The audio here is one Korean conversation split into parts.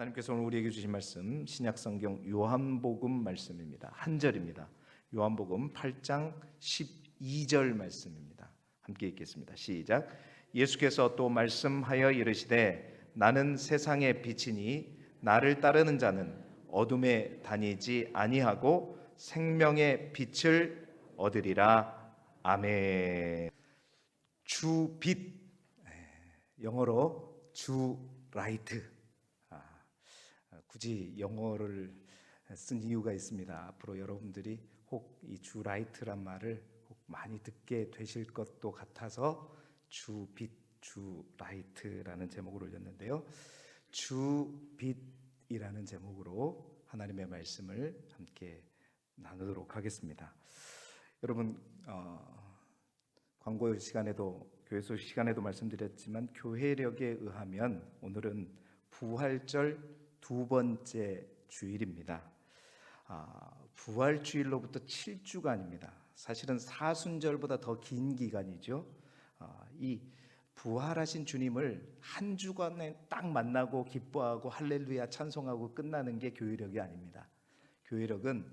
하나님께서 오늘 우리에게 주신 말씀 신약성경 요한복음 말씀입니다. 한 절입니다. 요한복음 8장 12절 말씀입니다. 함께 읽겠습니다. 시작. 예수께서 또 말씀하여 이르시되 나는 세상의 빛이니 나를 따르는 자는 어둠에 다니지 아니하고 생명의 빛을 얻으리라. 아멘. 주 빛, 영어로 주 라이트. 굳이 영어를 쓴 이유가 있습니다. 앞으로 여러분들이 혹 이 주 라이트란 말을 혹 많이 듣게 되실 것도 같아서 주 빛, 주 라이트라는 제목을 올렸는데요. 주 빛이라는 제목으로 하나님의 말씀을 함께 나누도록 하겠습니다. 여러분, 광고 시간에도 교회소 시간에도 말씀드렸지만 교회력에 의하면 오늘은 부활절 두 번째 주일입니다. 부활주일로부터 7주간입니다. 사실은 사순절보다 더 긴 기간이죠. 이 부활하신 주님을 한 주간에 딱 만나고 기뻐하고 할렐루야 찬송하고 끝나는 게 교회력이 아닙니다. 교회력은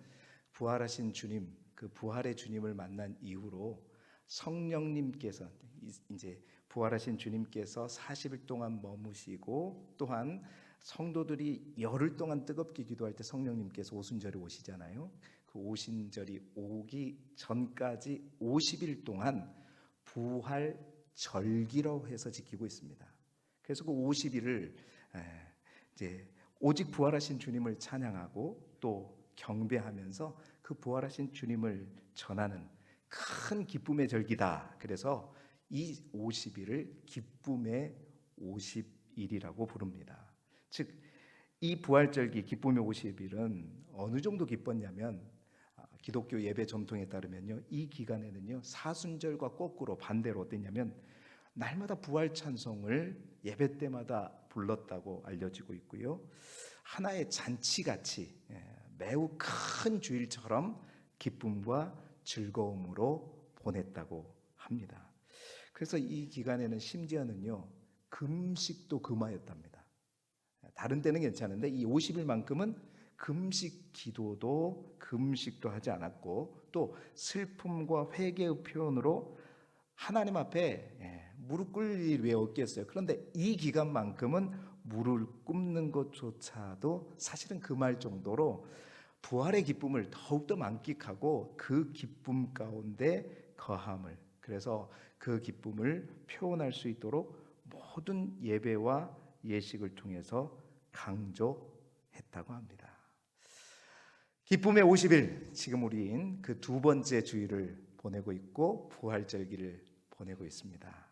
부활하신 주님, 그 부활의 주님을 만난 이후로 성령님께서 이제 부활하신 주님께서 40일 동안 머무시고 또한 성도들이 열흘 동안 뜨겁게 기도할 때 성령님께서 오순절에 오시잖아요. 그 오신절이 오기 전까지 50일 동안 부활절기로 해서 지키고 있습니다. 그래서 그 50일을 이제 오직 부활하신 주님을 찬양하고 또 경배하면서 그 부활하신 주님을 전하는 큰 기쁨의 절기다. 그래서 이 50일을 기쁨의 50일이라고 부릅니다. 즉, 이 부활절기 기쁨의 50일은 어느 정도 기뻤냐면 기독교 예배 전통에 따르면요, 이 기간에는요 사순절과 거꾸로 반대로 어땠냐면 날마다 부활 찬송을 예배 때마다 불렀다고 알려지고 있고요, 하나의 잔치같이 매우 큰 주일처럼 기쁨과 즐거움으로 보냈다고 합니다. 그래서 이 기간에는 심지어는요 금식도 금하였답니다. 다른 때는 괜찮은데 이 50일만큼은 금식 기도도 금식도 하지 않았고 또 슬픔과 회개의 표현으로 하나님 앞에 무릎 꿇을 일이 왜 없겠어요. 그런데 이 기간만큼은 무릎 꿇는 것조차도 사실은 금할 정도로 부활의 기쁨을 더욱더 만끽하고 그 기쁨 가운데 거함을, 그래서 그 기쁨을 표현할 수 있도록 모든 예배와 예식을 통해서 강조했다고 합니다. 기쁨의 50일, 지금 우린 그 두 번째 주일을 보내고 있고 부활절기를 보내고 있습니다.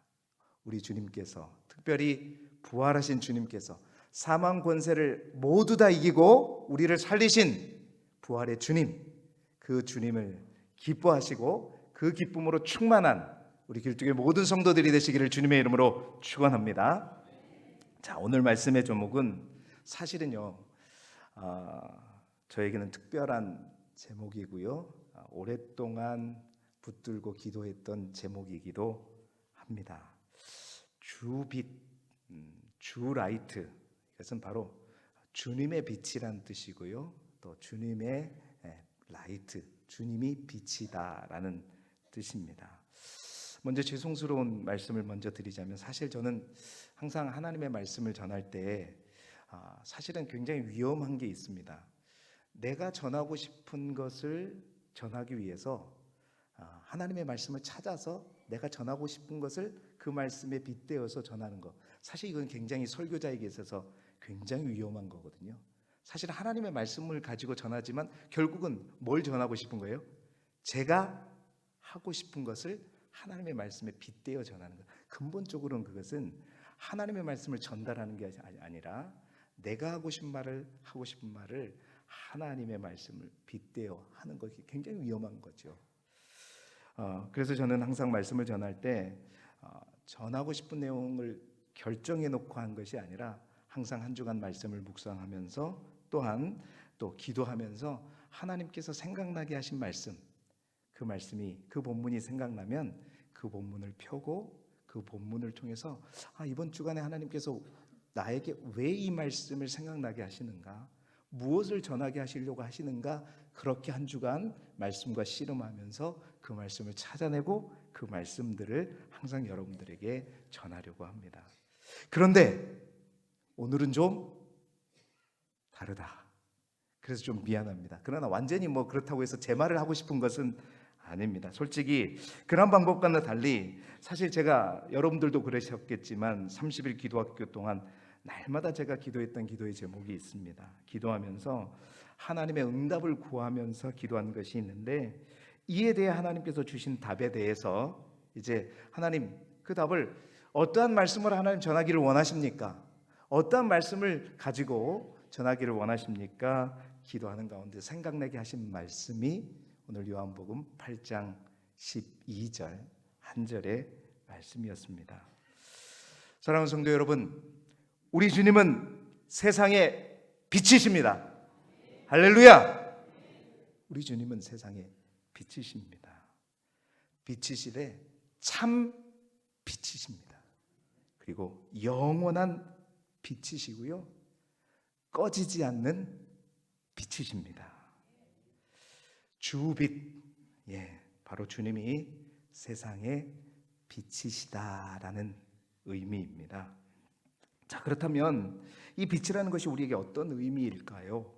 우리 주님께서, 특별히 부활하신 주님께서 사망 권세를 모두 다 이기고 우리를 살리신 부활의 주님, 그 주님을 기뻐하시고 그 기쁨으로 충만한 우리 길쭉의 모든 성도들이 되시기를 주님의 이름으로 축원합니다. 자, 오늘 말씀의 제목은 사실은요 저에게는 특별한 제목이고요, 오랫동안 붙들고 기도했던 제목이기도 합니다. 주빛, 주라이트, 이것은 바로 주님의 빛이란 뜻이고요, 또 주님의 라이트, 주님이 빛이다라는 뜻입니다. 먼저 죄송스러운 말씀을 먼저 드리자면, 사실 저는 항상 하나님의 말씀을 전할 때 사실은 굉장히 위험한 게 있습니다. 내가 전하고 싶은 것을 전하기 위해서 하나님의 말씀을 찾아서 내가 전하고 싶은 것을 그 말씀에 빗대어서 전하는 것, 사실 이건 굉장히 설교자에게 있어서 굉장히 위험한 거거든요. 사실 하나님의 말씀을 가지고 전하지만 결국은 뭘 전하고 싶은 거예요? 제가 하고 싶은 것을 하나님의 말씀에 빗대어 전하는 것. 근본적으로는 그것은 하나님의 말씀을 전달하는 게 아니라 내가 하고 싶은 말을 하나님의 말씀을 빗대어 하는 것이 굉장히 위험한 거죠. 그래서 저는 항상 말씀을 전할 때 전하고 싶은 내용을 결정해 놓고 한 것이 아니라 항상 한 주간 말씀을 묵상하면서 또한 또 기도하면서 하나님께서 생각나게 하신 말씀, 그 말씀이, 그 본문이 생각나면 그 본문을 펴고 그 본문을 통해서 이번 주간에 하나님께서 나에게 왜 이 말씀을 생각나게 하시는가? 무엇을 전하게 하시려고 하시는가? 그렇게 한 주간 말씀과 씨름하면서 그 말씀을 찾아내고 그 말씀들을 항상 여러분들에게 전하려고 합니다. 그런데 오늘은 좀 다르다. 그래서 좀 미안합니다. 그러나 완전히 그렇다고 해서 제 말을 하고 싶은 것은 아닙니다. 솔직히 그런 방법과는 달리 사실 제가 여러분들도 그러셨겠지만 30일 기도학교 동안 날마다 제가 기도했던 기도의 제목이 있습니다. 기도하면서 하나님의 응답을 구하면서 기도한 것이 있는데 이에 대해 하나님께서 주신 답에 대해서 이제 하나님 그 답을 어떠한 말씀으로 하나님 전하기를 원하십니까? 어떠한 말씀을 가지고 전하기를 원하십니까? 기도하는 가운데 생각나게 하신 말씀이 오늘 요한복음 8장 12절 한 절의 말씀이었습니다. 사랑하는 성도 여러분, 우리 주님은 세상의 빛이십니다. 할렐루야! 우리 주님은 세상의 빛이십니다. 빛이시되 참 빛이십니다. 그리고 영원한 빛이시고요, 꺼지지 않는 빛이십니다. 주빛, 바로 주님이 세상의 빛이시다라는 의미입니다. 자, 그렇다면 이 빛이라는 것이 우리에게 어떤 의미일까요?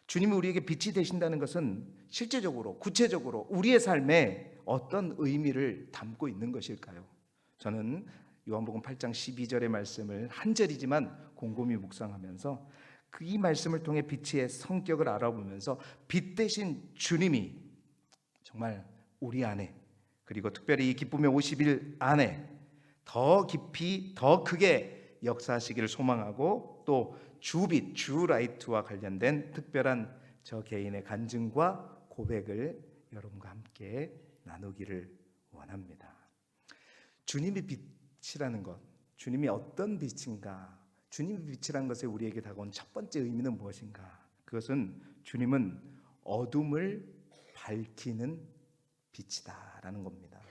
주님이 우리에게 빛이 되신다는 것은 실제적으로, 구체적으로 우리의 삶에 어떤 의미를 담고 있는 것일까요? 저는 요한복음 8장 12절의 말씀을 한 절이지만 곰곰이 묵상하면서 이 말씀을 통해 빛의 성격을 알아보면서 빛 대신 주님이 정말 우리 안에, 그리고 특별히 이 기쁨의 50일 안에 더 깊이 더 크게 역사하시기를 소망하고, 또 주빛, 주라이트와 관련된 특별한 저 개인의 간증과 고백을 여러분과 함께 나누기를 원합니다. 주님의 빛이라는 것, 주님이 어떤 빛인가, 주님의 빛이라는 것에 우리에게 다가온 첫 번째 의미는 무엇인가? 그것은 주님은 어둠을 밝히는 빛이다라는 겁니다.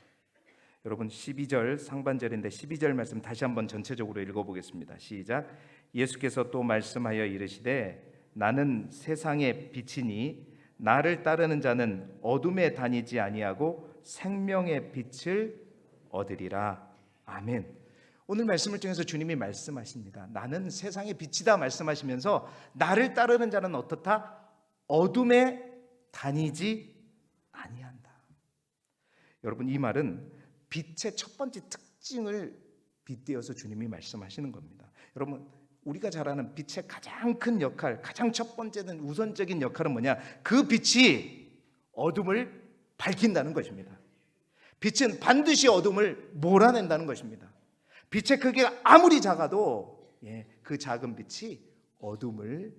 여러분 12절 상반절인데 12절 말씀 다시 한번 전체적으로 읽어보겠습니다. 시작. 예수께서 또 말씀하여 이르시되 나는 세상의 빛이니 나를 따르는 자는 어둠에 다니지 아니하고 생명의 빛을 얻으리라. 아멘. 오늘 말씀을 통해서 주님이 말씀하십니다. 나는 세상의 빛이다 말씀하시면서 나를 따르는 자는 어떻다? 어둠에 다니지 아니한다. 여러분 이 말은 빛의 첫 번째 특징을 빗대어서 주님이 말씀하시는 겁니다. 여러분 우리가 잘 아는 빛의 가장 큰 역할, 가장 첫 번째는 우선적인 역할은 뭐냐? 그 빛이 어둠을 밝힌다는 것입니다. 빛은 반드시 어둠을 몰아낸다는 것입니다. 빛의 크기가 아무리 작아도 그 작은 빛이 어둠을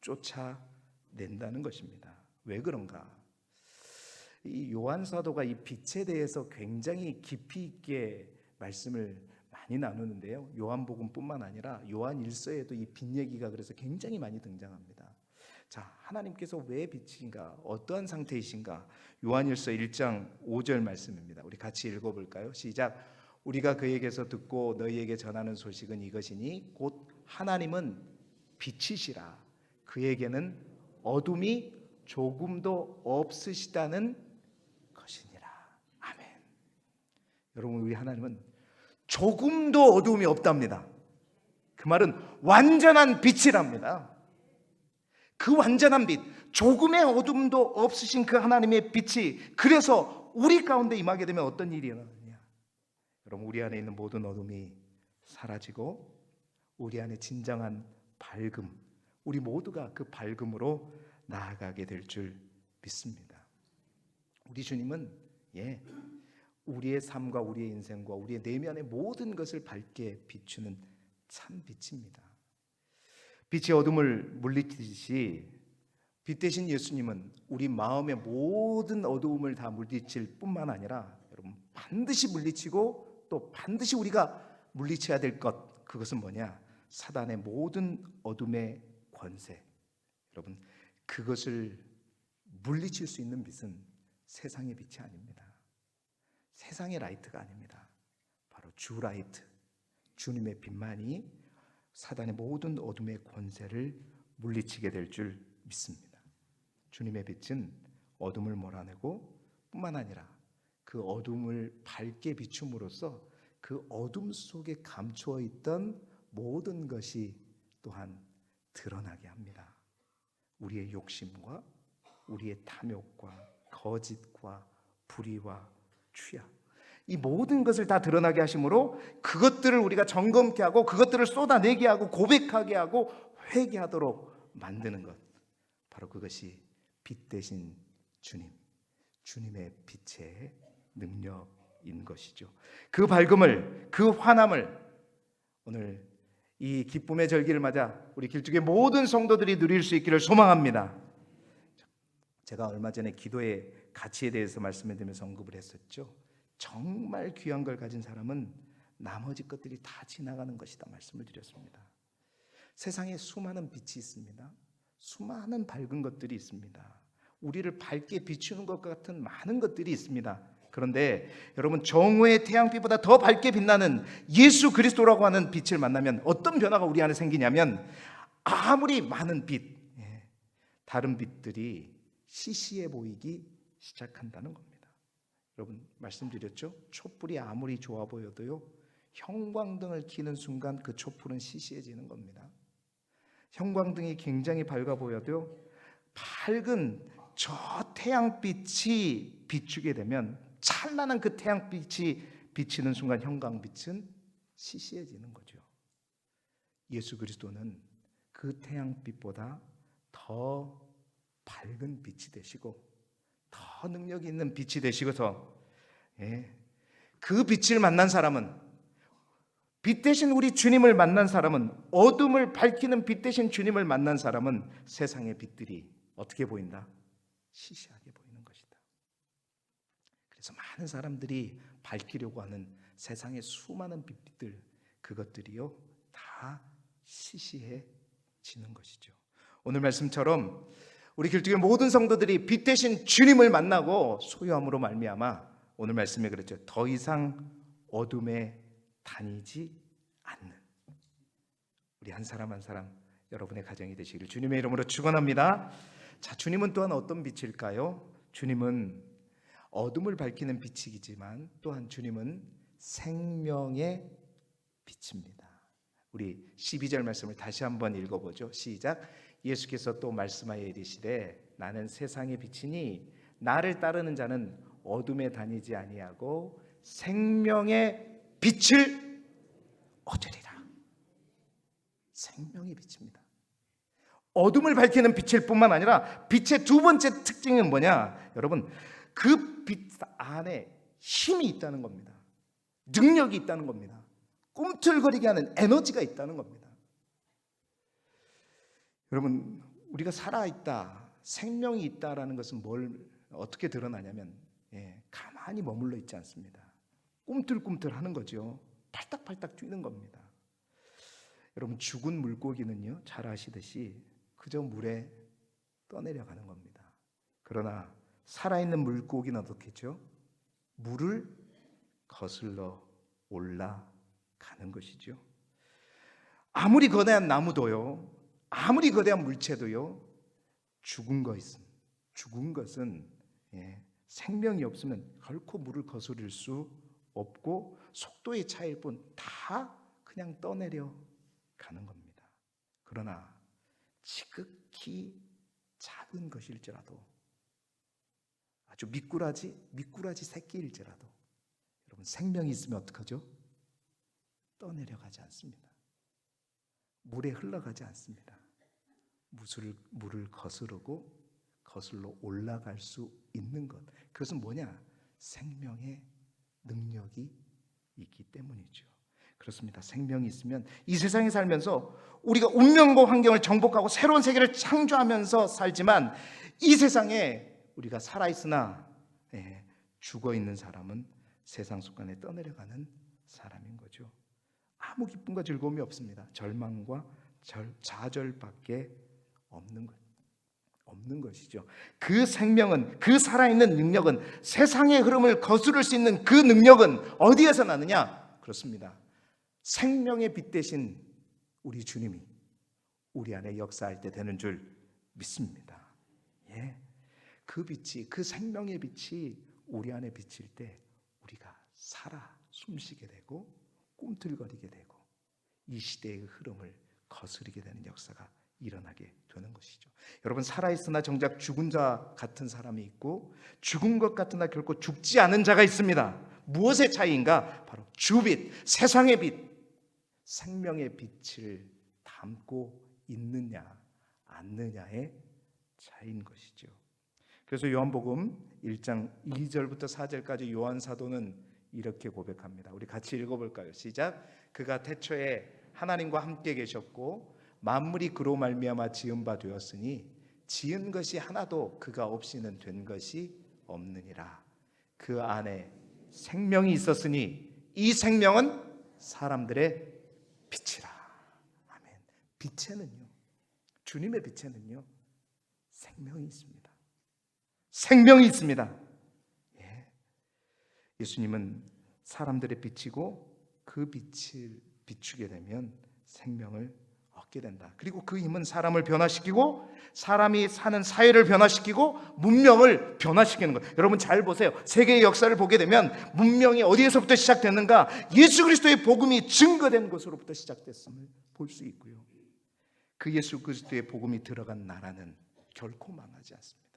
쫓아낸다는 것입니다. 왜 그런가? 이 요한 사도가 이 빛에 대해서 굉장히 깊이 있게 말씀을 많이 나누는데요. 요한복음뿐만 아니라 요한 일서에도 이 빛 얘기가 그래서 굉장히 많이 등장합니다. 자, 하나님께서 왜 빛인가? 어떠한 상태이신가? 요한일서 1장 5절 말씀입니다. 우리 같이 읽어볼까요? 시작. 우리가 그에게서 듣고 너희에게 전하는 소식은 이것이니 곧 하나님은 빛이시라. 그에게는 어둠이 조금도 없으시다는 것이니라. 아멘. 여러분 우리 하나님은 조금도 어둠이 없답니다. 그 말은 완전한 빛이랍니다. 그 완전한 빛, 조금의 어둠도 없으신 그 하나님의 빛이 그래서 우리 가운데 임하게 되면 어떤 일이 일어나느냐? 여러분 우리 안에 있는 모든 어둠이 사라지고 우리 안에 진정한 밝음, 우리 모두가 그 밝음으로 나아가게 될 줄 믿습니다. 우리 주님은 우리의 삶과 우리의 인생과 우리의 내면의 모든 것을 밝게 비추는 참 빛입니다. 빛이 어둠을 물리치듯이 빛 대신 예수님은 우리 마음의 모든 어두움을 다 물리칠 뿐만 아니라 여러분 반드시 물리치고 또 반드시 우리가 물리쳐야 될 것, 그것은 뭐냐? 사단의 모든 어둠의 권세. 여러분 그것을 물리칠 수 있는 빛은 세상의 빛이 아닙니다. 세상의 라이트가 아닙니다. 바로 주 라이트, 주님의 빛만이 사단의 모든 어둠의 권세를 물리치게 될 줄 믿습니다. 주님의 빛은 어둠을 몰아내고 뿐만 아니라 그 어둠을 밝게 비춤으로써 그 어둠 속에 감추어 있던 모든 것이 또한 드러나게 합니다. 우리의 욕심과 우리의 탐욕과 거짓과 불의와 취약, 이 모든 것을 다 드러나게 하심으로 그것들을 우리가 점검케 하고 그것들을 쏟아내게 하고 고백하게 하고 회개하도록 만드는 것, 바로 그것이 빛 대신 주님, 주님의 빛의 능력인 것이죠. 그 밝음을, 그 환함을 오늘 이 기쁨의 절기를 맞아 우리 길쭉의 모든 성도들이 누릴 수 있기를 소망합니다. 제가 얼마 전에 기도의 가치에 대해서 말씀을 드리면서 언급을 했었죠. 정말 귀한 걸 가진 사람은 나머지 것들이 다 지나가는 것이다 말씀을 드렸습니다. 세상에 수많은 빛이 있습니다. 수많은 밝은 것들이 있습니다. 우리를 밝게 비추는 것 같은 많은 것들이 있습니다. 그런데 여러분, 정오의 태양빛보다 더 밝게 빛나는 예수 그리스도라고 하는 빛을 만나면 어떤 변화가 우리 안에 생기냐면, 아무리 많은 빛, 다른 빛들이 시시해 보이기 시작한다는 겁니다. 여러분, 말씀드렸죠? 촛불이 아무리 좋아 보여도요, 형광등을 켜는 순간 그 촛불은 시시해지는 겁니다. 형광등이 굉장히 밝아 보여도요, 밝은 저 태양빛이 비추게 되면, 찬란한 그 태양빛이 비치는 순간 형광빛은 시시해지는 거죠. 예수 그리스도는 그 태양빛보다 더 밝은 빛이 되시고 더 능력이 있는 빛이 되시고서, 그 빛을 만난 사람은, 빛 대신 우리 주님을 만난 사람은, 어둠을 밝히는 빛 대신 주님을 만난 사람은 세상의 빛들이 어떻게 보인다? 시시하게 보이는 것이다. 그래서 많은 사람들이 밝히려고 하는 세상의 수많은 빛들, 그것들이요 다 시시해지는 것이죠. 오늘 말씀처럼 우리 길쭉의 모든 성도들이 빛 대신 주님을 만나고 소유함으로 말미암아, 오늘 말씀에 그랬죠, 더 이상 어둠에 다니지 않는 우리 한 사람 한 사람 여러분의 가정이 되시기를 주님의 이름으로 축원합니다. 자, 주님은 또한 어떤 빛일까요? 주님은 어둠을 밝히는 빛이지만 또한 주님은 생명의 빛입니다. 우리 12절 말씀을 다시 한번 읽어보죠. 시작. 예수께서 또 말씀하여 이르시되 나는 세상의 빛이니 나를 따르는 자는 어둠에 다니지 아니하고 생명의 빛을 얻으리라. 생명의 빛입니다. 어둠을 밝히는 빛일 뿐만 아니라 빛의 두 번째 특징은 뭐냐? 여러분, 그 빛 안에 힘이 있다는 겁니다. 능력이 있다는 겁니다. 꿈틀거리게 하는 에너지가 있다는 겁니다. 여러분, 우리가 살아있다, 생명이 있다라는 것은 뭘 어떻게 드러나냐면, 가만히 머물러 있지 않습니다. 꿈틀꿈틀 하는 거죠. 팔딱팔딱 뛰는 겁니다. 여러분, 죽은 물고기는요, 잘 아시듯이 그저 물에 떠내려가는 겁니다. 그러나 살아있는 물고기는 어떻겠죠? 물을 거슬러 올라가는 것이죠. 아무리 거대한 나무도요, 아무리 거대한 물체도요, 죽은 것은 생명이 없으면 결코 물을 거스릴 수 없고 속도의 차이일 뿐 다 그냥 떠내려 가는 겁니다. 그러나 지극히 작은 것일지라도, 아주 미꾸라지 새끼일지라도 여러분, 생명이 있으면 어떡하죠? 떠내려가지 않습니다. 물에 흘러가지 않습니다. 물을 거슬러 올라갈 수 있는 것, 그것은 뭐냐? 생명의 능력이 있기 때문이죠. 그렇습니다. 생명이 있으면 이 세상에 살면서 우리가 운명과 환경을 정복하고 새로운 세계를 창조하면서 살지만, 이 세상에 우리가 살아있으나 죽어있는 사람은 세상 속간에 떠내려가는 사람인 거죠. 아무 기쁨과 즐거움이 없습니다. 절망과 좌절밖에 없는 것이죠. 그 생명은, 그 살아있는 능력은, 세상의 흐름을 거스를 수 있는 그 능력은 어디에서 나느냐? 그렇습니다. 생명의 빛 대신 우리 주님이 우리 안에 역사할 때 되는 줄 믿습니다. 예. 그 빛이, 그 생명의 빛이 우리 안에 비칠 때 우리가 살아 숨쉬게 되고 꿈틀거리게 되고 이 시대의 흐름을 거스르게 되는 역사가 일어나게 되는 것이죠. 여러분, 살아있으나 정작 죽은 자 같은 사람이 있고 죽은 것 같으나 결코 죽지 않은 자가 있습니다. 무엇의 차이인가? 바로 주빛, 세상의 빛, 생명의 빛을 담고 있느냐 않느냐의 차이인 것이죠. 그래서 요한복음 1장 2절부터 4절까지 요한 사도는 이렇게 고백합니다. 우리 같이 읽어볼까요? 시작. 그가 태초에 하나님과 함께 계셨고 만물이 그로 말미암아 지은 바 되었으니 지은 것이 하나도 그가 없이는 된 것이 없느니라. 그 안에 생명이 있었으니 이 생명은 사람들의 빛이라. 아멘. 빛에는요, 주님의 빛에는요 생명이 있습니다. 생명이 있습니다. 예. 예수님은 사람들의 빛이고 그 빛을 비추게 되면 생명을 얻게 된다. 그리고 그 힘은 사람을 변화시키고 사람이 사는 사회를 변화시키고 문명을 변화시키는 것. 여러분 잘 보세요. 세계의 역사를 보게 되면 문명이 어디에서부터 시작됐는가? 예수 그리스도의 복음이 증거된 것으로부터 시작됐음을 볼 수 있고요. 그 예수 그리스도의 복음이 들어간 나라는 결코 망하지 않습니다.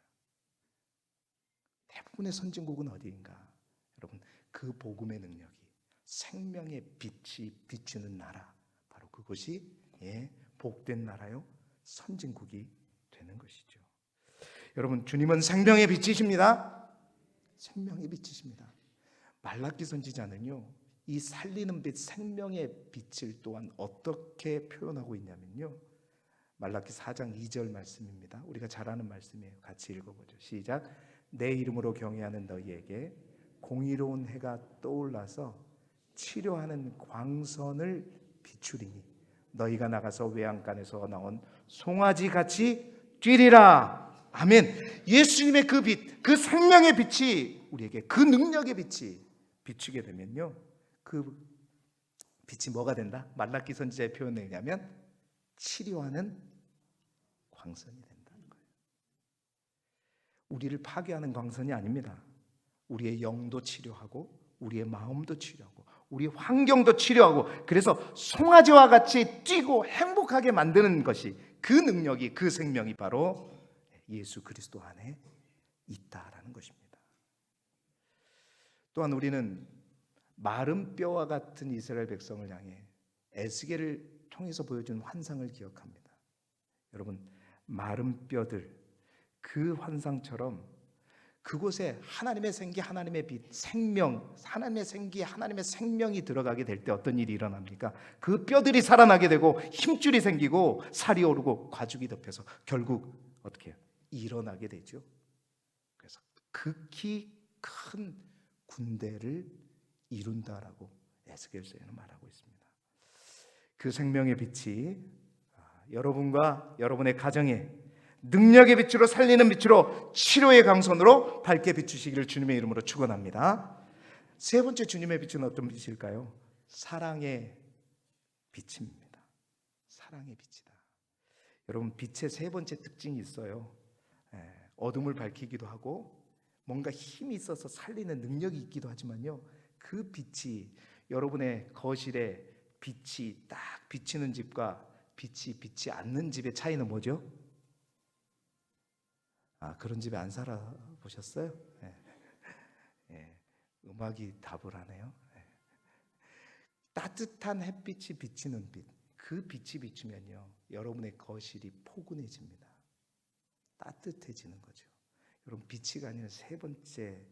대부분의 선진국은 어디인가? 여러분, 그 복음의 능력이 생명의 빛이 비추는 나라, 바로 그것이 복된 나라요 선진국이 되는 것이죠. 여러분, 주님은 생명의 빛이십니다. 생명의 빛이십니다. 말라기 선지자는요, 이 살리는 빛, 생명의 빛을 또한 어떻게 표현하고 있냐면요, 말라기 4장 2절 말씀입니다. 우리가 잘 아는 말씀이에요. 같이 읽어보죠. 시작. 내 이름으로 경외하는 너희에게 공의로운 해가 떠올라서 치료하는 광선을 비추리니 너희가 나가서 외양간에서 나온 송아지 같이 뛰리라. 아멘. 예수님의 그 빛, 그 생명의 빛이 우리에게, 그 능력의 빛이 비추게 되면요, 그 빛이 뭐가 된다? 말라기 선지자의 표현에 의하면 치료하는 광선이 된다는 거예요. 우리를 파괴하는 광선이 아닙니다. 우리의 영도 치료하고 우리의 마음도 치료하고 우리 환경도 치료하고, 그래서 송아지와 같이 뛰고 행복하게 만드는 것이, 그 능력이, 그 생명이 바로 예수 그리스도 안에 있다라는 것입니다. 또한 우리는 마른 뼈와 같은 이스라엘 백성을 향해 에스겔을 통해서 보여준 환상을 기억합니다. 여러분, 마른 뼈들, 그 환상처럼 그곳에 하나님의 생기, 하나님의 빛, 생명, 하나님의 생기, 하나님의 생명이 들어가게 될 때 어떤 일이 일어납니까? 그 뼈들이 살아나게 되고 힘줄이 생기고 살이 오르고 과죽이 덮여서 결국 어떻게 해요? 일어나게 되죠. 그래서 극히 큰 군대를 이룬다라고 에스겔서에는 말하고 있습니다. 그 생명의 빛이 여러분과 여러분의 가정에 능력의 빛으로, 살리는 빛으로, 치료의 강선으로 밝게 비추시기를 주님의 이름으로 축원합니다. 세 번째 주님의 빛은 어떤 빛일까요? 사랑의 빛입니다. 사랑의 빛이다. 여러분, 빛의 세 번째 특징이 있어요. 어둠을 밝히기도 하고 뭔가 힘이 있어서 살리는 능력이 있기도 하지만요, 그 빛이 여러분의 거실에 빛이 딱 비치는 집과 빛이 비치 않는 집의 차이는 뭐죠? 그런 집에 안 살아보셨어요? 음악이 답을 하네요. 따뜻한 햇빛이 비치는 빛, 그 빛이 비추면요, 여러분의 거실이 포근해집니다. 따뜻해지는 거죠. 여러분, 빛이 가지는 세 번째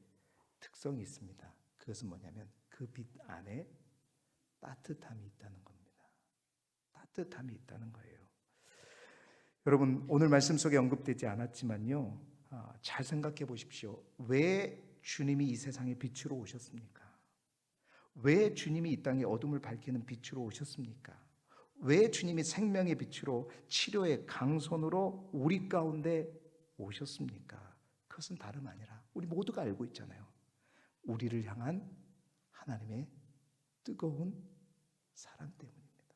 특성이 있습니다. 그것은 뭐냐면 그 빛 안에 따뜻함이 있다는 겁니다. 따뜻함이 있다는 거예요. 여러분, 오늘 말씀 속에 언급되지 않았지만요, 잘 생각해 보십시오. 왜 주님이 이 세상에 빛으로 오셨습니까? 왜 주님이 이 땅에 어둠을 밝히는 빛으로 오셨습니까? 왜 주님이 생명의 빛으로, 치료의 강선으로 우리 가운데 오셨습니까? 그것은 다름 아니라 우리 모두가 알고 있잖아요. 우리를 향한 하나님의 뜨거운 사랑 때문입니다.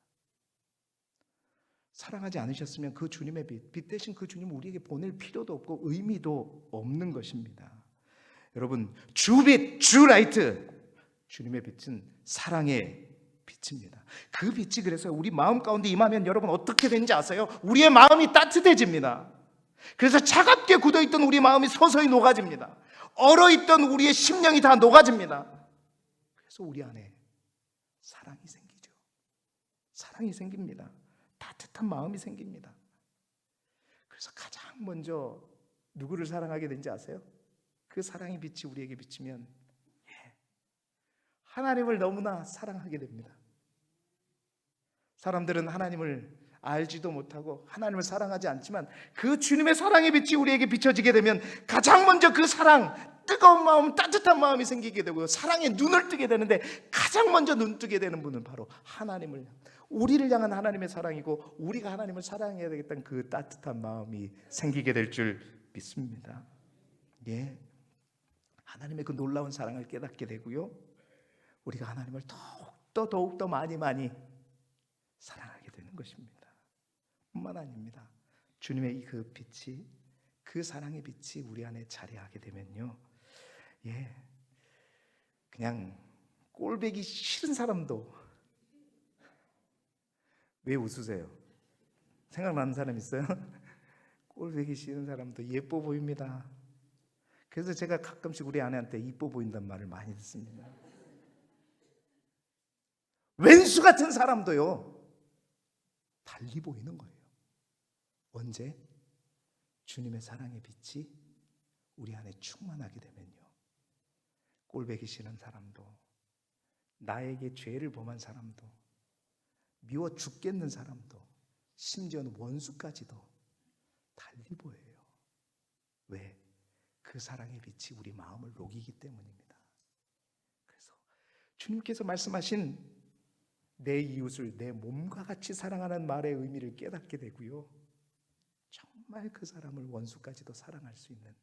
사랑하지 않으셨으면 그 주님의 빛 대신 그 주님을 우리에게 보낼 필요도 없고 의미도 없는 것입니다. 여러분, 주빛, 주라이트, 주님의 빛은 사랑의 빛입니다. 그 빛이 그래서 우리 마음 가운데 임하면 여러분 어떻게 되는지 아세요? 우리의 마음이 따뜻해집니다. 그래서 차갑게 굳어있던 우리 마음이 서서히 녹아집니다. 얼어있던 우리의 심령이 다 녹아집니다. 그래서 우리 안에 사랑이 생기죠. 사랑이 생깁니다. 따뜻한 마음이 생깁니다. 그래서 가장 먼저 누구를 사랑하게 되는지 아세요? 그 사랑의 빛이 우리에게 비치면 하나님을 너무나 사랑하게 됩니다. 사람들은 하나님을 알지도 못하고 하나님을 사랑하지 않지만 그 주님의 사랑의 빛이 우리에게 비춰지게 되면 가장 먼저 그 사랑, 뜨거운 마음, 따뜻한 마음이 생기게 되고요, 사랑에 눈을 뜨게 되는데 가장 먼저 눈 뜨게 되는 분은 바로 하나님을, 우리를 향한 하나님의 사랑이고 우리가 하나님을 사랑해야 되겠다는 그 따뜻한 마음이 생기게 될 줄 믿습니다. 예, 하나님의 그 놀라운 사랑을 깨닫게 되고요, 우리가 하나님을 더욱더 많이 사랑하게 되는 것입니다. 뿐만 아닙니다. 주님의 그 빛이, 그 사랑의 빛이 우리 안에 자리하게 되면요, 예, 그냥 꼴보기 싫은 사람도, 왜 웃으세요? 생각나는 사람 있어요? 꼴보기 싫은 사람도 예뻐 보입니다. 그래서 제가 가끔씩 우리 아내한테 이뻐 보인다는 말을 많이 듣습니다. 왼수 같은 사람도요, 달리 보이는 거예요. 언제? 주님의 사랑의 빛이 우리 안에 충만하게 되면요, 꼴보기 싫은 사람도, 나에게 죄를 범한 사람도, 미워 죽겠는 사람도, 심지어는 원수까지도 달리 보여요. 왜? 그 사랑의 빛이 우리 마음을 녹이기 때문입니다. 그래서 주님께서 말씀하신 내 이웃을 내 몸과 같이 사랑하는 말의 의미를 깨닫게 되고요, 정말 그 사람을 원수까지도 사랑할 수 있는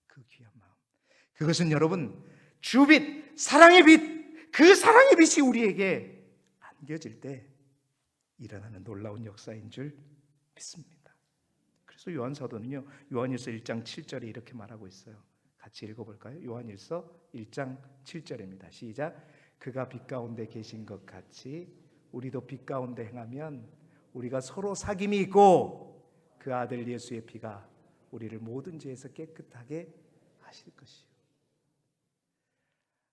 그 귀한 마음, 그것은 여러분 주빛, 사랑의 빛, 그 사랑의 빛이 우리에게 안겨질 때 일어나는 놀라운 역사인 줄 믿습니다. 그래서 요한사도는요, 요한일서 1장 7절에 이렇게 말하고 있어요. 같이 읽어볼까요? 요한일서 1장 7절입니다. 시작. 그가 빛 가운데 계신 것 같이 우리도 빛 가운데 행하면 우리가 서로 사귐이 있고 그 아들 예수의 피가 우리를 모든 죄에서 깨끗하게 하실 것이요.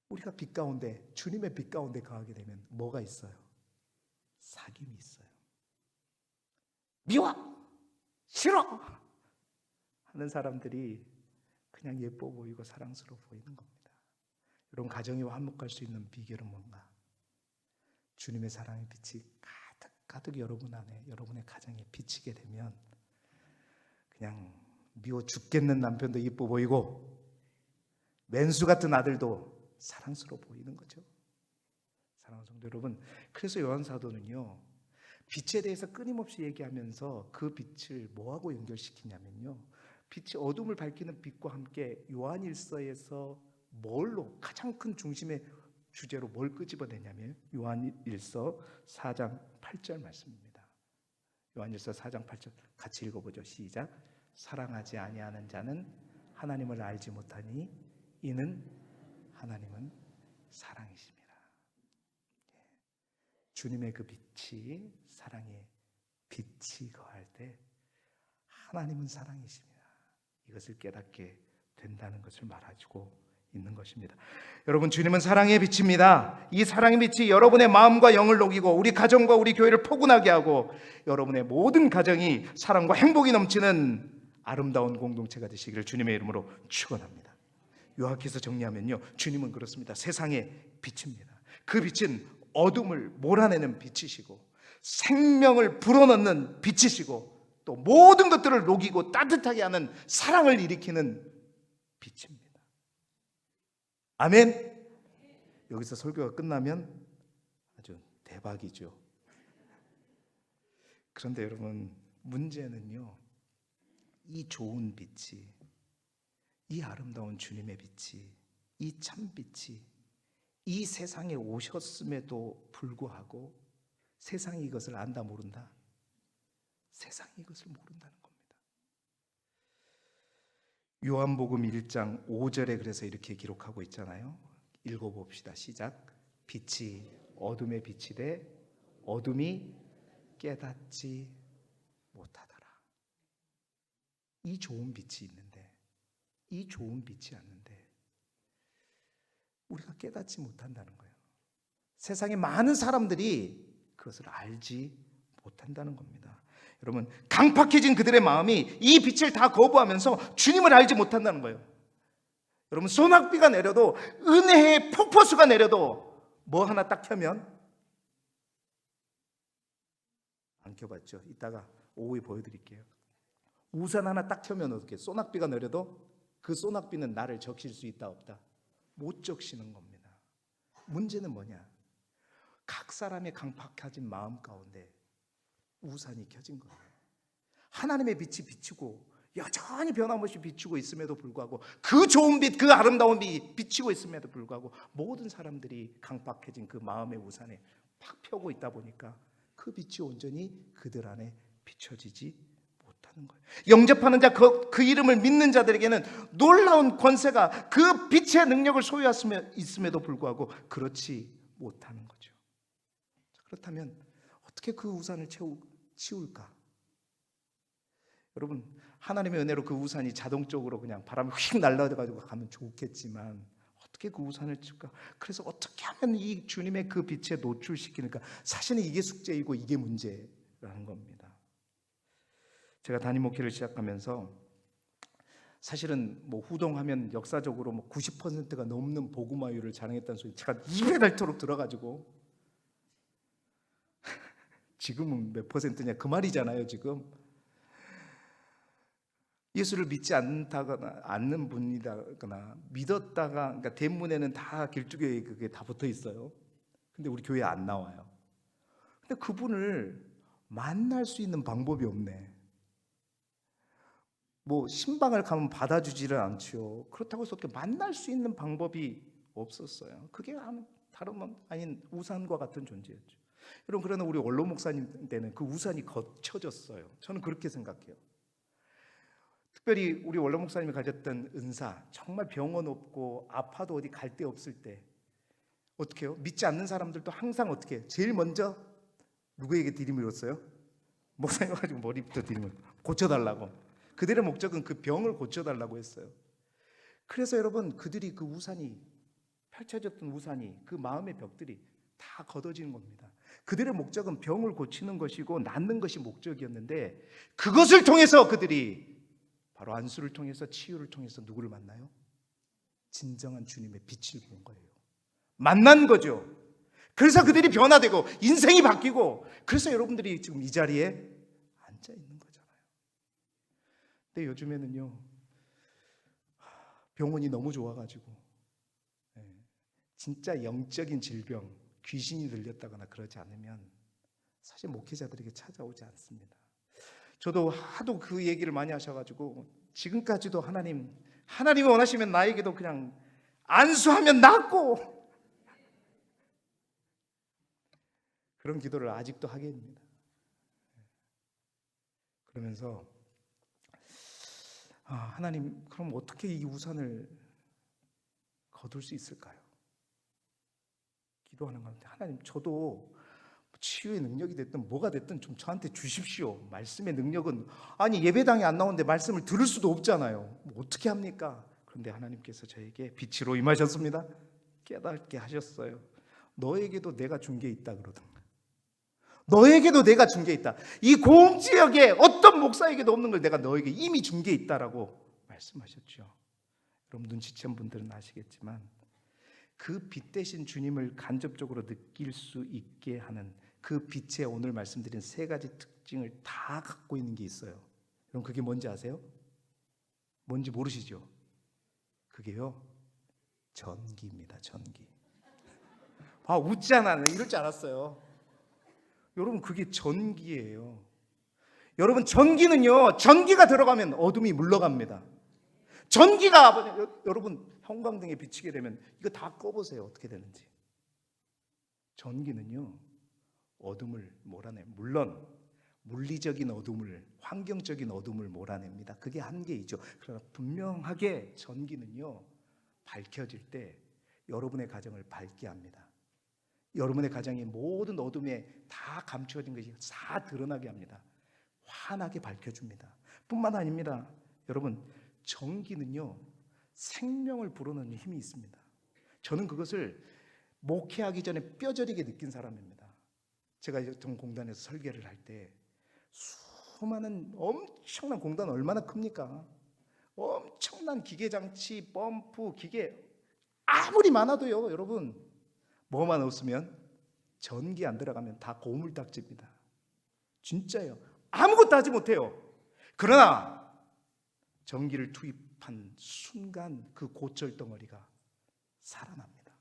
우리가 빛 가운데, 주님의 빛 가운데 거하게 되면 뭐가 있어요? 사귐이 있어요. 미워, 싫어 하는 사람들이 그냥 예뻐 보이고 사랑스러워 보이는 겁니다. 여러분, 가정이 화목할 수 있는 비결은 뭔가? 주님의 사랑의 빛이 가득 여러분 안에, 여러분의 가정에 비치게 되면 그냥 미워 죽겠는 남편도 예뻐 보이고 맨수 같은 아들도 사랑스러워 보이는 거죠. 사랑하는 성도 여러분, 그래서 요한사도는요, 빛에 대해서 끊임없이 얘기하면서 그 빛을 뭐하고 연결시키냐면요, 빛이 어둠을 밝히는 빛과 함께 요한일서에서 뭘로, 가장 큰 중심의 주제로 뭘 끄집어내냐면 요한일서 4장 8절 말씀입니다. 요한일서 4장 8절 같이 읽어보죠. 시작. 사랑하지 아니하는 자는 하나님을 알지 못하니 이는 하나님은 사랑이십니다. 주님의 그 빛이, 사랑의 빛이 거할 때 하나님은 사랑이십니다. 이것을 깨닫게 된다는 것을 말해주고 있는 것입니다. 여러분, 주님은 사랑의 빛입니다. 이 사랑의 빛이 여러분의 마음과 영을 녹이고 우리 가정과 우리 교회를 포근하게 하고 여러분의 모든 가정이 사랑과 행복이 넘치는 아름다운 공동체가 되시기를 주님의 이름으로 축원합니다. 요약해서 정리하면요, 주님은 그렇습니다. 세상의 빛입니다. 그 빛은 어둠을 몰아내는 빛이시고 생명을 불어넣는 빛이시고 또 모든 것들을 녹이고 따뜻하게 하는 사랑을 일으키는 빛입니다. 아멘. 여기서 설교가 끝나면 아주 대박이죠. 그런데 여러분, 문제는요, 이 좋은 빛이, 이 아름다운 주님의 빛이, 이 참빛이 이 세상에 오셨음에도 불구하고 세상이 이것을 안다 모른다? 세상이 이것을 모른다는 겁니다. 요한복음 1장 5절에 그래서 이렇게 기록하고 있잖아요. 읽어봅시다. 시작. 빛이 어둠에 비치되 어둠이 깨닫지 못하더라. 이 좋은 빛이 있는데, 이 좋은 빛이 왔는데 우리가 깨닫지 못한다는 거예요. 세상에 많은 사람들이 그것을 알지 못한다는 겁니다. 여러분, 강팍해진 그들의 마음이 이 빛을 다 거부하면서 주님을 알지 못한다는 거예요. 여러분, 소낙비가 내려도, 은혜의 폭포수가 내려도 뭐 하나 딱 켜면, 안 켜봤죠? 이따가 오후에 보여드릴게요. 우산 하나 딱 켜면 어떻게, 소낙비가 내려도 그 소낙비는 나를 적실 수 있다 없다? 못 적시는 겁니다. 문제는 뭐냐? 각 사람의 강팍해진 마음 가운데 우산이 켜진 거예요. 하나님의 빛이 비치고 여전히 변함없이 비추고 있음에도 불구하고, 그 좋은 빛, 그 아름다운 빛이 비치고 있음에도 불구하고 모든 사람들이 강팍해진 그 마음의 우산에 팍 펴고 있다 보니까 그 빛이 온전히 그들 안에 비춰지지 못하는 거예요. 영접하는 자, 그 이름을 믿는 자들에게는 놀라운 권세가, 그 빛의 능력을 소유했음에도 불구하고 그렇지 못하는 거죠. 그렇다면 어떻게 그 우산을 치울까? 여러분, 하나님의 은혜로 그 우산이 자동적으로 그냥 바람이 휙 날라가지고 가면 좋겠지만 어떻게 그 우산을 치울까? 그래서 어떻게 하면 이 주님의 그 빛에 노출시키는가? 사실은 이게 숙제이고 이게 문제라는 겁니다. 제가 담임 목회를 시작하면서 사실은 뭐 후동하면 역사적으로 뭐 90%가 넘는 복음화율을 자랑했다는 소리 제가 입에 닳도록 들어가지고, 지금은 몇 퍼센트냐 그 말이잖아요. 지금 예수를 믿지 않는 분이다거나 믿었다가, 그러니까 대문에는 다 길쭉에 그게 다 붙어 있어요. 근데 우리 교회 안 나와요. 근데 그분을 만날 수 있는 방법이 없네. 뭐 신방을 가면 받아주지를 않죠. 그렇다고 해서 이렇게 만날 수 있는 방법이 없었어요. 그게 다른 건 아닌 우산과 같은 존재였죠. 여러분, 그러나 우리 원로 목사님 때는 그 우산이 거쳐졌어요. 저는 그렇게 생각해요. 특별히 우리 원로 목사님이 가졌던 은사, 정말 병원 없고 아파도 어디 갈 데 없을 때 어떻게 해요? 믿지 않는 사람들도 항상 어떻게 해요? 제일 먼저 누구에게 들이밀었어요? 목사님 가지고 머리부터 들이밀어 고쳐달라고. 그들의 목적은 그 병을 고쳐달라고 했어요. 그래서 여러분, 그들이 그 우산이 펼쳐졌던 우산이, 그 마음의 벽들이 다 걷어지는 겁니다. 그들의 목적은 병을 고치는 것이고 낫는 것이 목적이었는데, 그것을 통해서 그들이 바로 안수를 통해서, 치유를 통해서 누구를 만나요? 진정한 주님의 빛을 본 거예요. 만난 거죠. 그래서 그들이 변화되고 인생이 바뀌고, 그래서 여러분들이 지금 이 자리에 앉아 있는 거잖아요. 근데 요즘에는요, 병원이 너무 좋아가지고 진짜 영적인 질병, 귀신이 들렸다거나 그러지 않으면 사실 목회자들에게 찾아오지 않습니다. 저도 하도 그 얘기를 많이 하셔가지고 지금까지도 하나님이 원하시면 나에게도 그냥 안수하면 낫고, 그런 기도를 아직도 하게 됩니다. 그러면서 하나님, 그럼 어떻게 이 우산을 거둘 수 있을까요? 기도하는 건데, 하나님, 저도 치유의 능력이 됐든 뭐가 됐든 좀 저한테 주십시오. 말씀의 능력은, 아니 예배당에 안 나오는데 말씀을 들을 수도 없잖아요. 뭐 어떻게 합니까? 그런데 하나님께서 저에게 빛으로 임하셨습니다. 깨닫게 하셨어요. 너에게도 내가 준 게 있다 그러던가. 너에게도 내가 준 게 있다. 이 고흥지역에 어떤 목사에게도 없는 걸 내가 너에게 이미 준 게 있다라고 말씀하셨죠. 여러분, 눈치챈 분들은 아시겠지만 그 빛 대신 주님을 간접적으로 느낄 수 있게 하는 그 빛의 오늘 말씀드린 세 가지 특징을 다 갖고 있는 게 있어요. 그럼 그게 뭔지 아세요? 뭔지 모르시죠? 그게요, 전기입니다. 전기. 웃잖아. 이럴 줄 알았어요. 여러분, 그게 전기예요. 여러분, 전기는요, 전기가 들어가면 어둠이 물러갑니다. 전기가, 여러분, 형광등에 비치게 되면 이거 다 꺼보세요. 어떻게 되는지. 전기는요, 어둠을 몰아내요. 물론 물리적인 어둠을, 환경적인 어둠을 몰아냅니다. 그게 한계이죠. 그러나 분명하게 전기는요, 밝혀질 때 여러분의 가정을 밝게 합니다. 여러분의 가정의 모든 어둠에 다 감추어진 것이 다 드러나게 합니다. 환하게 밝혀줍니다. 뿐만 아닙니다. 여러분, 전기는요, 생명을 불어넣는 힘이 있습니다. 저는 그것을 목회하기 전에 뼈저리게 느낀 사람입니다. 제가 공단에서 설계를 할 때 수많은 엄청난 공단 얼마나 큽니까? 엄청난 기계장치, 펌프, 기계 아무리 많아도요, 여러분, 뭐만 없으면, 전기 안 들어가면 다 고물딱지입니다. 진짜예요. 아무것도 하지 못해요. 그러나 전기를 투입한 순간 그 고철 덩어리가 살아납니다.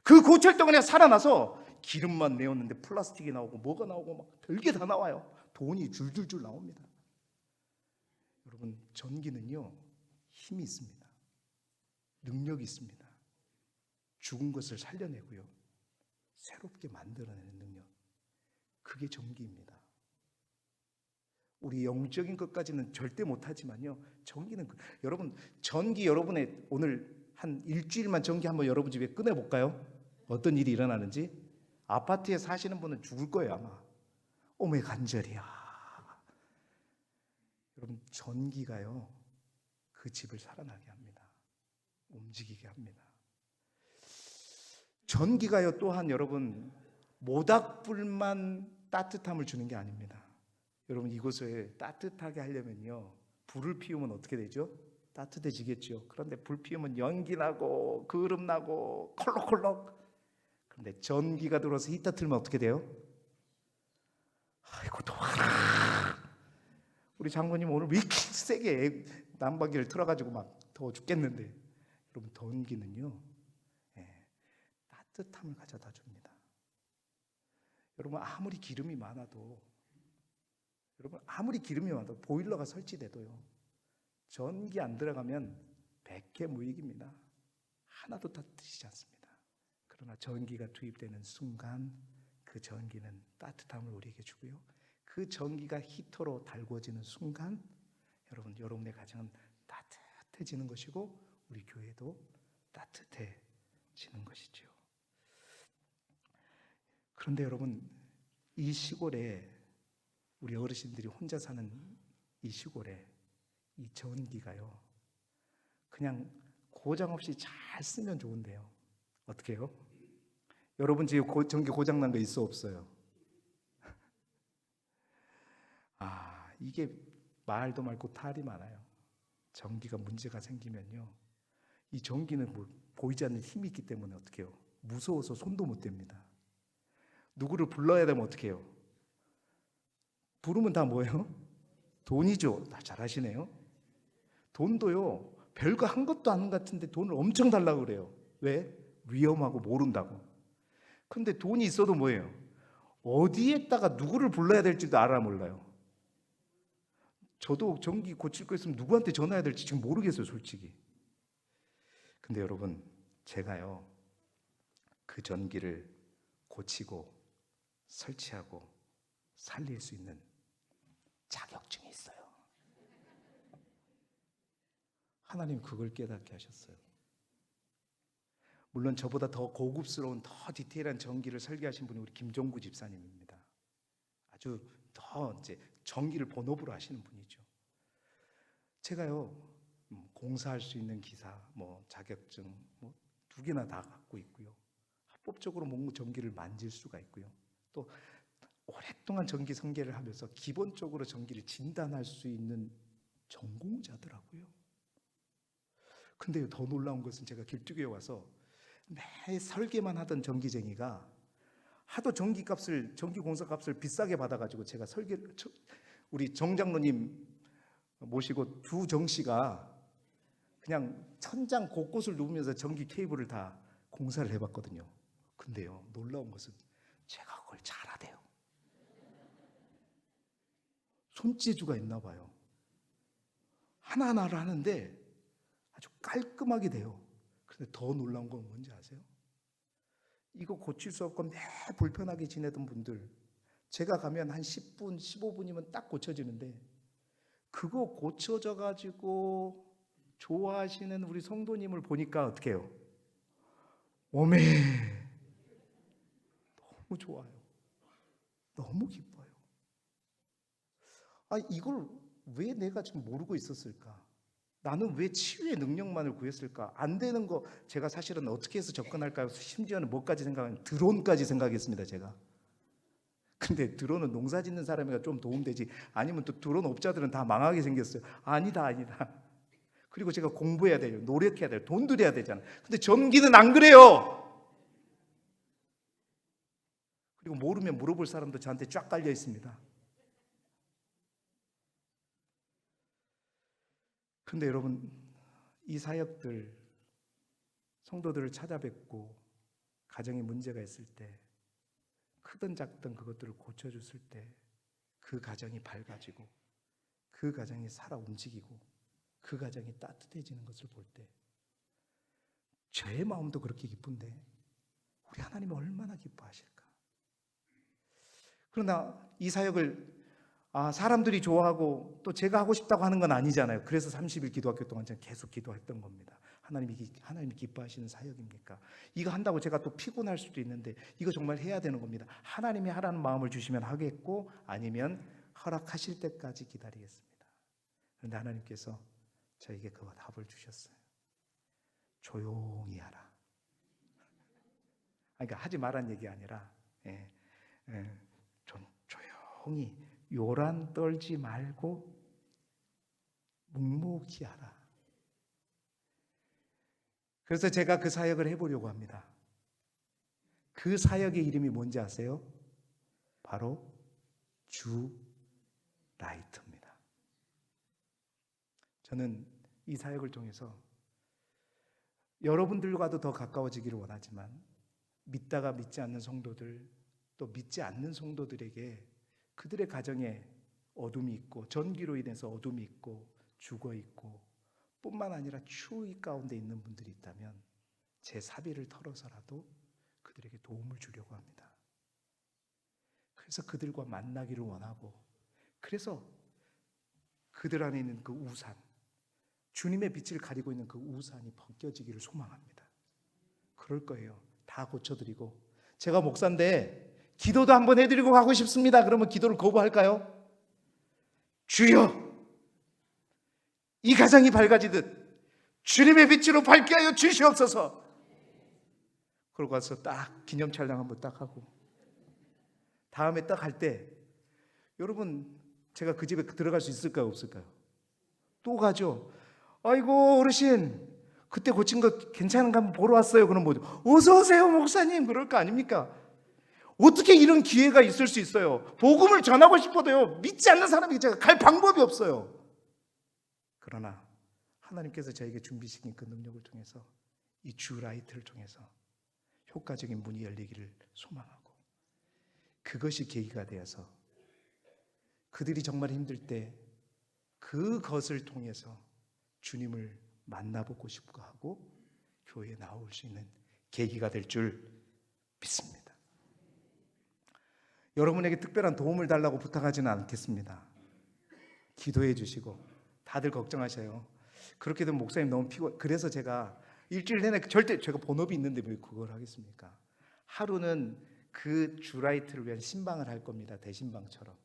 그 고철 덩어리가 살아나서 기름만 내었는데 플라스틱이 나오고 뭐가 나오고 막 별게 다 나와요. 돈이 줄줄줄 나옵니다. 여러분, 전기는요, 힘이 있습니다. 능력이 있습니다. 죽은 것을 살려내고요, 새롭게 만들어내는 능력, 그게 전기입니다. 우리 영적인 것까지는 절대 못하지만요, 전기는 여러분, 전기 여러분의 오늘 한 일주일만 전기 한번 여러분 집에 꺼내볼까요? 어떤 일이 일어나는지. 아파트에 사시는 분은 죽을 거예요 아마. 오메 간절이야. 여러분, 전기가요, 그 집을 살아나게 합니다. 움직이게 합니다. 전기가요, 또한 여러분, 모닥불만 따뜻함을 주는 게 아닙니다. 여러분, 이곳을 따뜻하게 하려면요, 불을 피우면 어떻게 되죠? 따뜻해지겠죠. 그런데 불 피우면 연기 나고 그름 나고 콜록콜록. 그런데 전기가 들어와서 히터 틀면 어떻게 돼요? 아이고, 더워라. 우리 장모님 오늘 왜 이렇게 세게 난방기를 틀어가지고 막 더워 죽겠는데. 여러분, 전기는요, 따뜻함을 가져다 줍니다. 여러분, 아무리 기름이 많아도 보일러가 설치돼도요, 전기 안 들어가면 백해무익입니다. 하나도 따뜻해지지 않습니다. 그러나 전기가 투입되는 순간 그 전기는 따뜻함을 우리에게 주고요, 그 전기가 히터로 달궈지는 순간 여러분의 가정은 따뜻해지는 것이고 우리 교회도 따뜻해지는 것이죠. 그런데 여러분, 이 시골에, 우리 어르신들이 혼자 사는 이 시골에 이 전기가요, 그냥 고장 없이 잘 쓰면 좋은데요, 어떻게 해요? 여러분 집에 전기 고장 난 거 있어 없어요? 이게 말도 많고 탈이 많아요. 전기가 문제가 생기면요, 이 전기는 보이지 않는 힘이 있기 때문에 어떻게 해요? 무서워서 손도 못 댑니다. 누구를 불러야 되면 어떻게 해요? 부르면 다 뭐예요? 돈이죠. 다 잘하시네요. 돈도요, 별거 한 것도 아닌 것 같은데 돈을 엄청 달라고 그래요. 왜? 위험하고 모른다고. 근데 돈이 있어도 뭐예요? 어디에다가 누구를 불러야 될지도 알아 몰라요. 저도 전기 고칠 거 있으면 누구한테 전화해야 될지 지금 모르겠어요, 솔직히. 근데 여러분, 제가요, 그 전기를 고치고 설치하고 살릴 수 있는 자격증이 있어요. 하나님 그걸 깨닫게 하셨어요. 물론 저보다 더 고급스러운, 더 디테일한 전기를 설계하신 분이 우리 김종구 집사님입니다. 아주 더 이제 전기를 본업으로 하시는 분이죠. 제가요, 공사할 수 있는 기사, 자격증 2개나 다 갖고 있고요. 합법적으로 전기를 만질 수가 있고요. 또 오랫동안 전기 설계를 하면서 기본적으로 전기를 진단할 수 있는 전공자더라고요. 근데 더 놀라운 것은 제가 길쭉에 와서 매 설계만 하던 전기쟁이가 하도 전기 공사 값을 비싸게 받아가지고 제가 우리 정 장로님 모시고 두 정 씨가 그냥 천장 곳곳을 누우면서 전기 케이블을 다 공사를 해봤거든요. 근데요, 놀라운 것은 제가 그걸 잘하대요. 손재주가 있나 봐요. 하나하나를 하는데 아주 깔끔하게 돼요. 그런데 더 놀라운 건 뭔지 아세요? 이거 고칠 수 없고 매 불편하게 지내던 분들, 제가 가면 한 10분, 15분이면 딱 고쳐지는데 그거 고쳐져 가지고 좋아하시는 우리 성도님을 보니까 어떻게 해요? 오메, 너무 좋아요. 너무 기뻐요. 이걸 왜 내가 지금 모르고 있었을까? 나는 왜 치유의 능력만을 구했을까? 안 되는 거 제가 사실은 어떻게 해서 접근할까요? 심지어는 뭐까지 생각하면 드론까지 생각했습니다, 제가. 근데 드론은 농사 짓는 사람이가 좀 도움되지, 아니면 또 드론 업자들은 다 망하게 생겼어요. 아니다. 그리고 제가 공부해야 돼요. 노력해야 돼요. 돈 들여야 되잖아요. 근데 전기는 안 그래요. 그리고 모르면 물어볼 사람도 저한테 쫙 깔려 있습니다. 근데 여러분, 이 사역들, 성도들을 찾아뵙고 가정에 문제가 있을 때, 크든 작든 그것들을 고쳐줬을 때 그 가정이 밝아지고 그 가정이 살아 움직이고 그 가정이 따뜻해지는 것을 볼 때 제 마음도 그렇게 기쁜데 우리 하나님은 얼마나 기뻐하실까? 그러나 이 사역을 사람들이 좋아하고 또 제가 하고 싶다고 하는 건 아니잖아요. 그래서 30일 기도학교 동안 저는 계속 기도했던 겁니다. 하나님이 기뻐하시는 사역입니까? 이거 한다고 제가 또 피곤할 수도 있는데 이거 정말 해야 되는 겁니다. 하나님이 하라는 마음을 주시면 하겠고 아니면 허락하실 때까지 기다리겠습니다. 그런데 하나님께서 저에게 그 답을 주셨어요. 조용히 하라. 그러니까 하지 말란 얘기 아니라 좀 조용히 요란 떨지 말고 묵묵히 하라. 그래서 제가 그 사역을 해보려고 합니다. 그 사역의 이름이 뭔지 아세요? 바로 주 라이트입니다. 저는 이 사역을 통해서 여러분들과도 더 가까워지기를 원하지만 믿다가 믿지 않는 성도들, 또 믿지 않는 성도들에게 그들의 가정에 어둠이 있고 전기로 인해서 어둠이 있고 죽어 있고 뿐만 아니라 추위 가운데 있는 분들이 있다면 제 사비를 털어서라도 그들에게 도움을 주려고 합니다. 그래서 그들과 만나기를 원하고, 그래서 그들 안에 있는 그 우산, 주님의 빛을 가리고 있는 그 우산이 벗겨지기를 소망합니다. 그럴 거예요. 다 고쳐드리고, 제가 목사인데 기도도 한번 해드리고 가고 싶습니다. 그러면 기도를 거부할까요? 주여, 이 가정이 밝아지듯 주님의 빛으로 밝게 하여 주시옵소서. 그러고 가서 딱 기념 촬영 한번 딱 하고 다음에 딱 할 때 여러분, 제가 그 집에 들어갈 수 있을까요? 없을까요? 또 가죠. 아이고 어르신, 그때 고친 거 괜찮은가 한번 보러 왔어요. 그럼 뭐죠? 어서 오세요 목사님, 그럴 거 아닙니까? 어떻게 이런 기회가 있을 수 있어요? 복음을 전하고 싶어도요, 믿지 않는 사람에게 제가 갈 방법이 없어요. 그러나 하나님께서 저에게 준비시킨 그 능력을 통해서, 이 주 라이트를 통해서 효과적인 문이 열리기를 소망하고, 그것이 계기가 되어서 그들이 정말 힘들 때 그것을 통해서 주님을 만나보고 싶고 하고 교회에 나올 수 있는 계기가 될 줄 믿습니다. 여러분에게 특별한 도움을 달라고 부탁하지는 않겠습니다. 기도해 주시고, 다들 걱정하셔요. 그렇게 되면 목사님 너무 피곤. 그래서 제가 일주일 내내 절대, 제가 본업이 있는데 왜 그걸 하겠습니까? 하루는 그 주라이트를 위한 신방을 할 겁니다. 대신방처럼.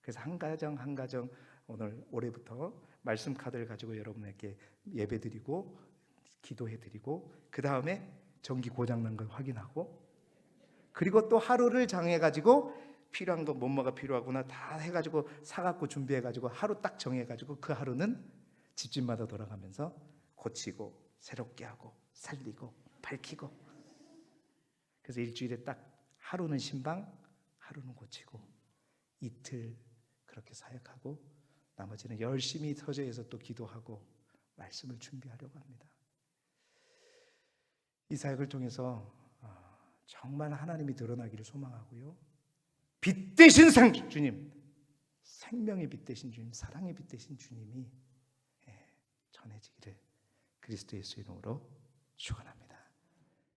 그래서 한 가정 오늘 올해부터 말씀 카드를 가지고 여러분에게 예배드리고 기도해드리고, 그 다음에 전기 고장난 걸 확인하고, 그리고 또 하루를 정해가지고 필요한 거 뭐가 필요하구나 다 해가지고 사갖고 준비해가지고 하루 딱 정해가지고 그 하루는 집집마다 돌아가면서 고치고 새롭게 하고 살리고 밝히고. 그래서 일주일에 딱 하루는 신방, 하루는 고치고, 이틀 그렇게 사역하고 나머지는 열심히 서재에서 또 기도하고 말씀을 준비하려고 합니다. 이 사역을 통해서 정말 하나님이 드러나기를 소망하고요, 빛 되신 주님, 생명의 빛 되신 주님, 사랑의 빛 되신 주님이 전해지기를 그리스도 예수 이름으로 축원합니다.